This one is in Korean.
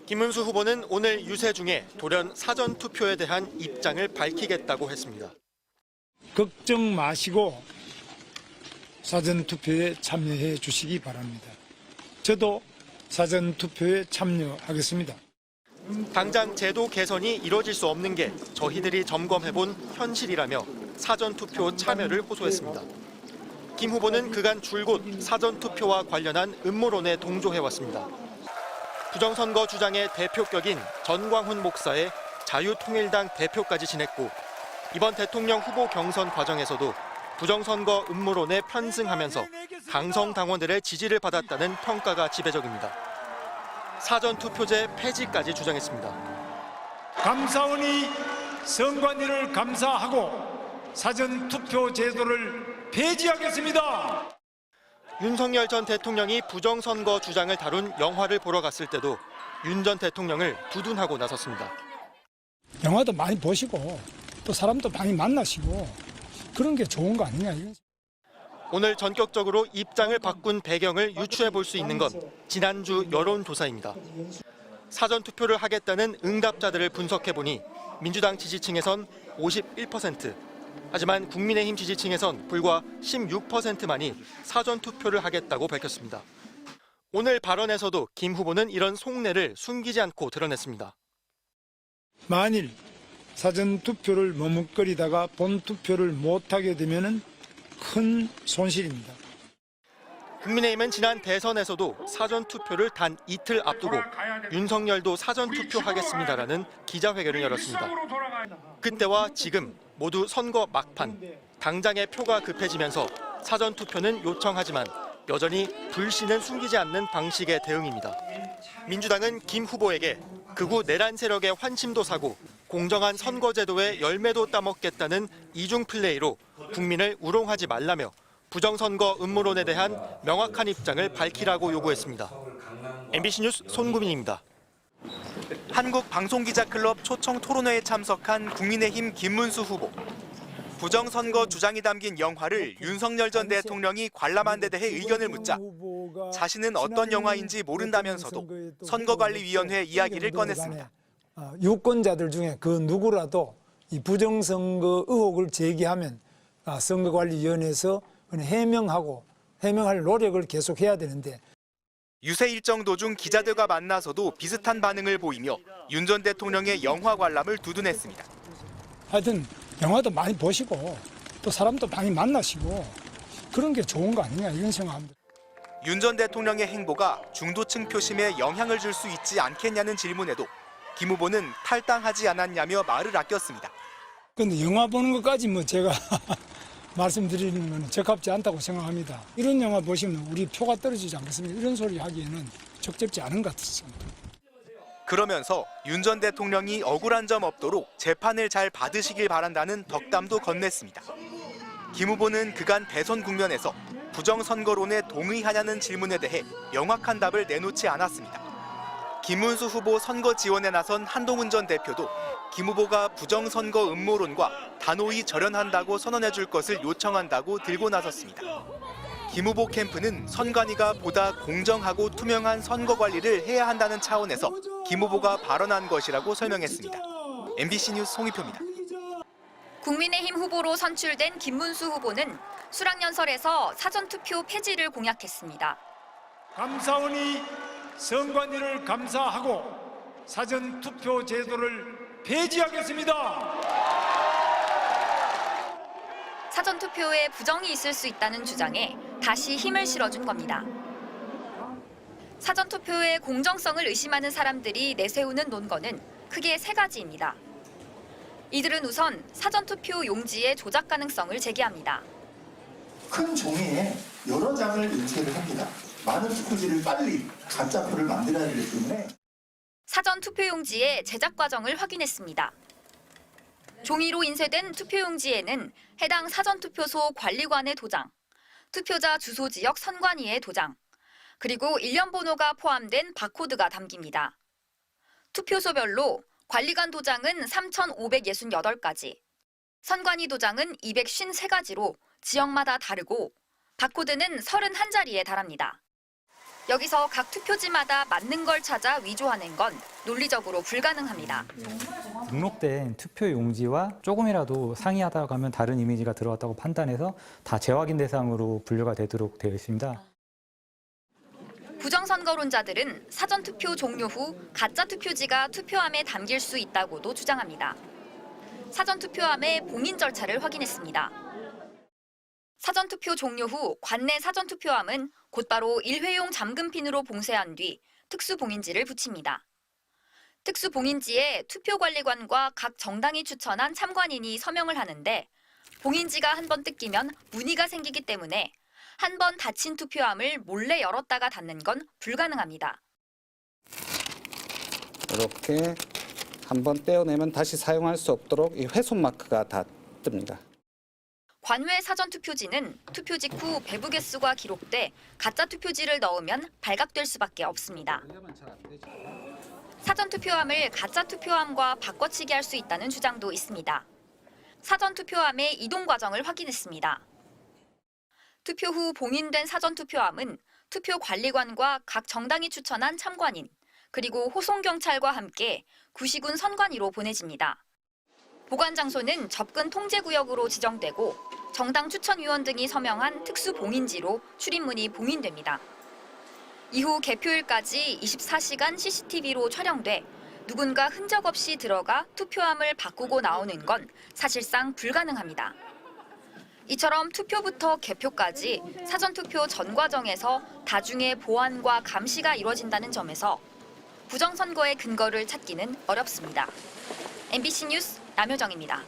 김문수 후보는 오늘 유세 중에 돌연 사전투표에 대한 입장을 밝히겠다고 했습니다. 걱정 마시고 사전투표에 참여해 주시기 바랍니다. 저도 사전투표에 참여하겠습니다. 당장 제도 개선이 이뤄질 수 없는 게 저희들이 점검해본 현실이라며 사전투표 참여를 호소했습니다. 김 후보는 그간 줄곧 사전투표와 관련한 음모론에 동조해왔습니다. 부정선거 주장의 대표격인 전광훈 목사의 자유통일당 대표까지 지냈고 이번 대통령 후보 경선 과정에서도 부정선거 음모론에 편승하면서 강성 당원들의 지지를 받았다는 평가가 지배적입니다. 사전투표제 폐지까지 주장했습니다. 감사원이 선관위를 감사하고 사전투표 제도를 폐지하겠습니다. 윤석열 전 대통령이 부정선거 주장을 다룬 영화를 보러 갔을 때도 윤 전 대통령을 두둔하고 나섰습니다. 영화도 많이 보시고 또 사람도 많이 만나시고 그런 게 좋은 거 아니냐. 오늘 전격적으로 입장을 바꾼 배경을 유추해 볼 수 있는 건 지난주 여론조사입니다. 사전투표를 하겠다는 응답자들을 분석해 보니 민주당 지지층에선 51%, 하지만 국민의힘 지지층에선 불과 16%만이 사전투표를 하겠다고 밝혔습니다. 오늘 발언에서도 김 후보는 이런 속내를 숨기지 않고 드러냈습니다. 만일 사전투표를 머뭇거리다가 본투표를 못하게 되면 큰 손실입니다. 국민의힘은 지난 대선에서도 사전투표를 단 이틀 앞두고 윤석열도 사전투표하겠습니다라는 기자회견을 열었습니다. 그때와 지금 모두 선거 막판, 당장의 표가 급해지면서 사전투표는 요청하지만 여전히 불신은 숨기지 않는 방식의 대응입니다. 민주당은 김 후보에게 극우 내란 세력의 환심도 사고 공정한 선거제도의 열매도 따먹겠다는 이중 플레이로 국민을 우롱하지 말라며 부정선거 음모론에 대한 명확한 입장을 밝히라고 요구했습니다. MBC 뉴스 손구민입니다. 한국방송기자클럽 초청 토론회에 참석한 국민의힘 김문수 후보. 부정선거 주장이 담긴 영화를 윤석열 전 대통령이 관람한 데 대해 의견을 묻자 자신은 어떤 영화인지 모른다면서도 선거관리위원회 이야기를 꺼냈습니다. 유권자들 중에 그 누구라도 이 부정선거 의혹을 제기하면 선거관리위원회에서 해명할 노력을 계속해야 되는데 유세 일정 도중 기자들과 만나서도 비슷한 반응을 보이며 윤 전 대통령의 영화 관람을 두둔했습니다. 하여튼 영화도 많이 보시고 또 사람도 많이 만나시고 그런 게 좋은 거 아니냐 이런 생각합니다. 윤 전 대통령의 행보가 중도층 표심에 영향을 줄 수 있지 않겠냐는 질문에도 김 후보는 탈당하지 않았냐며 말을 아꼈습니다. 그런데 영화 보는 것까지 제가 말씀드리는 건 적합지 않다고 생각합니다. 이런 영화 보시면 우리 표가 떨어지지 않겠습니까? 이런 소리 하기에는 적절치 않은 것 같습니다. 그러면서 윤 전 대통령이 억울한 점 없도록 재판을 잘 받으시길 바란다는 덕담도 건넸습니다. 김 후보는 그간 대선 국면에서 부정선거론에 동의하냐는 질문에 대해 명확한 답을 내놓지 않았습니다. 김문수 후보 선거 지원에 나선 한동훈 전 대표도 김 후보가 부정선거 음모론과 단호히 절연한다고 선언해 줄 것을 요청한다고 들고 나섰습니다. 김 후보 캠프는 선관위가 보다 공정하고 투명한 선거 관리를 해야 한다는 차원에서 김 후보가 발언한 것이라고 설명했습니다. MBC 뉴스 송희표입니다. 국민의힘 후보로 선출된 김문수 후보는 수락연설에서 사전투표 폐지를 공약했습니다. 감사원이 선관위를 감사하고 사전투표 제도를 폐지하겠습니다. 사전투표에 부정이 있을 수 있다는 주장에 다시 힘을 실어준 겁니다. 사전투표의 공정성을 의심하는 사람들이 내세우는 논거는 크게 세 가지입니다. 이들은 우선 사전투표 용지의 조작 가능성을 제기합니다. 큰 종이에 여러 장을 인쇄를 합니다. 많은 투표지를 빨리 가짜표를 만들어야 되기 때문에 사전투표용지의 제작 과정을 확인했습니다. 종이로 인쇄된 투표용지에는 해당 사전투표소 관리관의 도장, 투표자 주소 지역 선관위의 도장, 그리고 일련 번호가 포함된 바코드가 담깁니다. 투표소별로 관리관 도장은 3,568가지, 선관위 도장은 253가지로 지역마다 다르고 바코드는 31자리에 달합니다. 여기서 각 투표지마다 맞는 걸 찾아 위조하는 건 논리적으로 불가능합니다. 등록된 투표 용지와 조금이라도 상이하다고 하면 다른 이미지가 들어갔다고 판단해서 다 재확인 대상으로 분류가 되도록 되어 있습니다. 부정선거론자들은 사전투표 종료 후 가짜 투표지가 투표함에 담길 수 있다고도 주장합니다. 사전투표함의 봉인 절차를 확인했습니다. 사전투표 종료 후 관내 사전투표함은 곧바로 일회용 잠금핀으로 봉쇄한 뒤 특수봉인지를 붙입니다. 특수봉인지에 투표관리관과 각 정당이 추천한 참관인이 서명을 하는데 봉인지가 한 번 뜯기면 무늬가 생기기 때문에 한 번 닫힌 투표함을 몰래 열었다가 닫는 건 불가능합니다. 이렇게 한번 떼어내면 다시 사용할 수 없도록 이 훼손 마크가 다 뜹니다. 관외 사전투표지는 투표 직후 배부 개수가 기록돼 가짜 투표지를 넣으면 발각될 수밖에 없습니다. 사전투표함을 가짜 투표함과 바꿔치기 할 수 있다는 주장도 있습니다. 사전투표함의 이동 과정을 확인했습니다. 투표 후 봉인된 사전투표함은 투표관리관과 각 정당이 추천한 참관인, 그리고 호송경찰과 함께 구시군 선관위로 보내집니다. 보관 장소는 접근 통제구역으로 지정되고 정당 추천위원 등이 서명한 특수봉인지로 출입문이 봉인됩니다. 이후 개표일까지 24시간 CCTV로 촬영돼 누군가 흔적 없이 들어가 투표함을 바꾸고 나오는 건 사실상 불가능합니다. 이처럼 투표부터 개표까지 사전투표 전 과정에서 다중의 보안과 감시가 이뤄진다는 점에서 부정선거의 근거를 찾기는 어렵습니다. MBC 뉴스 남효정입니다.